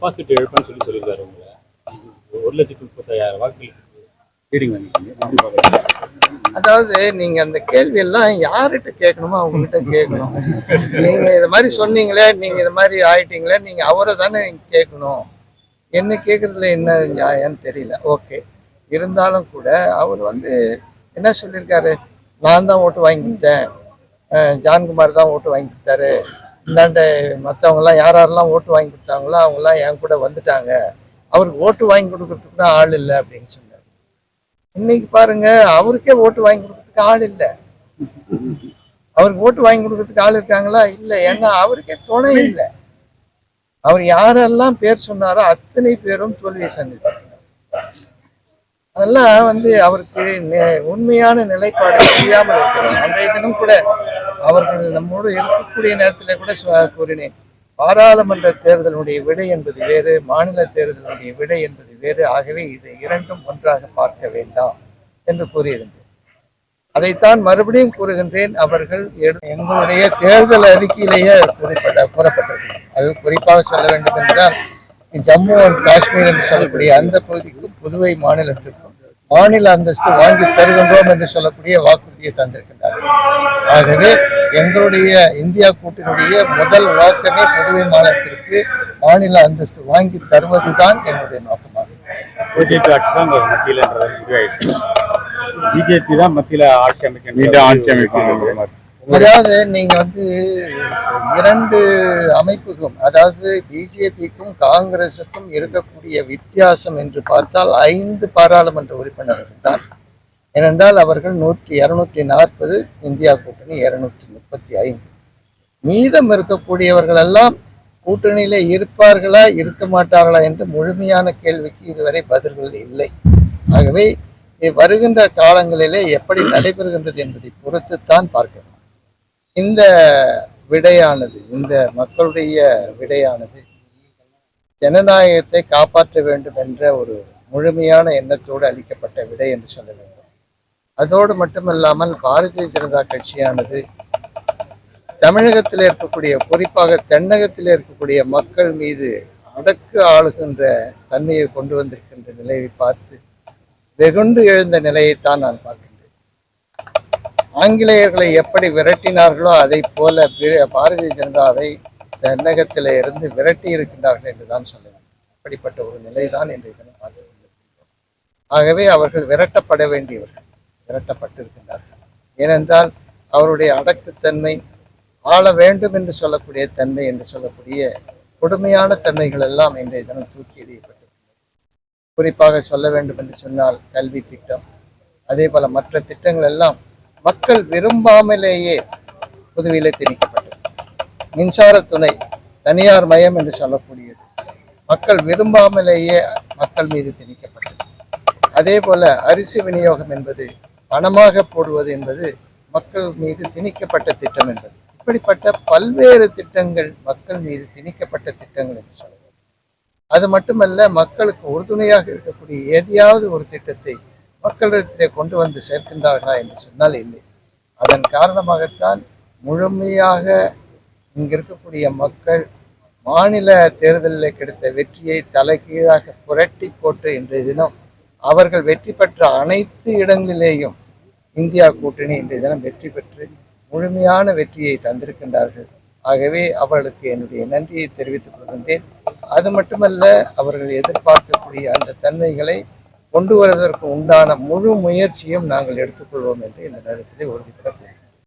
Deposit இழப்புன்னு சொல்லியிருக்காரு உங்களை. 1,35,000 வாக்குகளுக்கு reading வாங்கிட்டீங்க. அதாவது நீங்க அந்த கேள்வி எல்லாம் யார்கிட்ட கேட்கணுமோ அவங்ககிட்ட கேட்கணும். நீங்க இது மாதிரி சொன்னீங்களே, நீங்க இது மாதிரி ஆயிட்டீங்களே, நீங்க அவரை தானே கேட்கணும். என்ன கேட்கறதுல என்ன நியாயம்னு தெரியல. ஓகே, இருந்தாலும் கூட அவர் என்ன சொல்லியிருக்காரு, நான் தான் ஓட்டு வாங்கி கொடுத்தேன், ஜான்குமார் தான் ஓட்டு வாங்கி கொடுத்தாரு, இந்தாண்ட மற்றவங்கலாம் யாரெல்லாம் ஓட்டு வாங்கி கொடுத்தாங்களோ அவங்களாம் என் கூட வந்துட்டாங்க, அவருக்கு ஓட்டு வாங்கி கொடுக்கறதுக்கு தான் ஆள் இல்லை அப்படின்னு சொன்னார். இன்னைக்கு பாருங்க, அவருக்கே ஓட்டு வாங்கி கொடுக்கறதுக்கு ஆள் இல்லை. அவருக்கு ஓட்டு வாங்கி கொடுக்கறதுக்கு ஆள் இருக்காங்களா? இல்லை. ஏன்னா அவருக்கே துணை இல்லை. அவர் யாரெல்லாம் பேர் சொன்னாரோ அத்தனை பேரும் தோல்வியை சந்தித்தார். அதெல்லாம் அவருக்கு உண்மையான நிலைப்பாடு தெரியாமல் இருக்கிறார். அன்றைய தினம் கூட அவர்கள் நம்மோடு இருக்கக்கூடிய நேரத்தில் கூட கூறினேன், பாராளுமன்ற தேர்தலுடைய விடை என்பது வேறு, மாநில தேர்தலுடைய விடை என்பது வேறு. ஆகவே இதை இரண்டும் ஒன்றாக பார்க்க வேண்டாம் என்று கூறியிருந்தேன். அதைத்தான் மறுபடியும் கூறுகின்றேன். அவர்கள் எங்களுடைய தேர்தல் அறிக்கையிலேயே கூறப்பட்டிருக்கிறது. அது குறிப்பாக சொல்ல வேண்டும் என்றால், ஜம்மு அண்ட் காஷ்மீர் என்று சொல்லக்கூடிய அந்த பகுதிக்கும் புதுவை மாநிலத்திற்கும் மாநில அந்தஸ்து வாங்கி தருகின்றோம் என்று சொல்லக்கூடிய வாக்குறுதியை தந்திருக்கின்றார்கள். ஆகவே எங்களுடைய இந்தியா கூட்டணியுடைய முதல் நோக்கமே புதுவை மாநிலத்திற்கு மாநில அந்தஸ்து வாங்கி தருவதுதான் என்னுடைய நோக்கமாகும். பிஜேபி தான் மத்தியில ஆட்சி அமைக்க. அதாவது நீங்க இரண்டு அமைப்புக்கும், அதாவது பிஜேபிக்கும் காங்கிரசுக்கும் இருக்கக்கூடிய வித்தியாசம் என்று பார்த்தால் 5 பாராளுமன்ற உறுப்பினர்கள் தான். ஏனென்றால் அவர்கள் 240, இந்தியா கூட்டணி 235. மீதம் இருக்கக்கூடியவர்கள் எல்லாம் கூட்டணியில இருப்பார்களா இருக்க மாட்டார்களா என்று முழுமையான கேள்விக்கு இதுவரை பதில்கள் இல்லை. ஆகவே வருகின்ற காலங்களிலே எப்படி நடைபெறுகின்றது என்பதை பொறுத்துத்தான் பார்க்கிறோம். இந்த விடையானது, இந்த மக்களுடைய விடையானது ஜனநாயகத்தை காப்பாற்ற வேண்டும் என்ற ஒரு முழுமையான எண்ணத்தோடு அளிக்கப்பட்ட விடை என்று சொல்ல வேண்டும். அதோடு மட்டுமல்லாமல் பாரதிய ஜனதா கட்சியானது தமிழகத்தில் இருக்கக்கூடிய, குறிப்பாக தென்னகத்தில் இருக்கக்கூடிய மக்கள் மீது அடக்கு ஆளுகின்ற தன்மையை கொண்டு வந்திருக்கின்ற நிலையை பார்த்து வெகுண்டு எழுந்த நிலையைத்தான் நான் பார்க்கின்றேன். ஆங்கிலேயர்களை எப்படி விரட்டினார்களோ அதை போல பாரதிய ஜனதாவை தென்னகத்திலே இருந்து விரட்டி இருக்கின்றார்கள் என்றுதான் சொல்ல வேண்டும். அப்படிப்பட்ட ஒரு நிலைதான் இன்றைய தினம் பார்த்து கொண்டிருக்கின்றோம். ஆகவே அவர்கள் விரட்டப்பட வேண்டியவர்கள் விரட்டப்பட்டிருக்கின்றார்கள். ஏனென்றால் அவருடைய அடக்குத்தன்மை, ஆள வேண்டும் என்று சொல்லக்கூடிய தன்மை என்று சொல்லக்கூடிய கொடுமையான தன்மைகள் எல்லாம் இன்றைய தினம் தூக்கி எறியப்பட்டிருக்கின்றன. குறிப்பாக சொல்ல வேண்டும் என்று சொன்னால் கல்வி திட்டம், அதே போல மற்ற திட்டங்கள் எல்லாம் மக்கள் விரும்பாமலேயே புதுவையிலே திணிக்கப்பட்டது. மின்சாரத்துறை தனியார் மயம் என்று சொல்லக்கூடியது மக்கள் விரும்பாமலேயே மக்கள் மீது திணிக்கப்பட்டது. அதே போல அரிசி விநியோகம் என்பது, பணமாக போடுவது என்பது மக்கள் மீது திணிக்கப்பட்ட திட்டம் என்பது. இப்படிப்பட்ட பல்வேறு திட்டங்கள் மக்கள் மீது திணிக்கப்பட்ட திட்டங்கள் என்று சொல்ல வேண்டும். அது மட்டுமல்ல, மக்களுக்கு உறுதுணையாக இருக்கக்கூடிய எதையாவது ஒரு திட்டத்தை மக்களிடத்திலே கொண்டு வந்து சேர்க்கின்றார்களா என்று சொன்னால் இல்லை. அதன் காரணமாகத்தான் முழுமையாக இங்கு இருக்கக்கூடிய மக்கள் மாநில தேர்தலில் கிடைத்த வெற்றியை தலைகீழாக புரட்டி போட்டு இன்றைய தினம் அவர்கள் வெற்றி பெற்ற அனைத்து இடங்களிலேயும் இந்தியா கூட்டணி இன்றைய தினம் வெற்றி பெற்று முழுமையான வெற்றியை தந்திருக்கின்றார்கள். ஆகவே அவர்களுக்கு என்னுடைய நன்றியை தெரிவித்துக் கொள்கின்றேன். அது மட்டுமல்ல, அவர்கள் எதிர்பார்க்கக்கூடிய அந்த தன்மைகளை கொண்டு வருவதற்கு உண்டான முழு முயற்சியும் நாங்கள் எடுத்துக்கொள்வோம் என்று இந்த நேரத்திலே உறுதிப்பட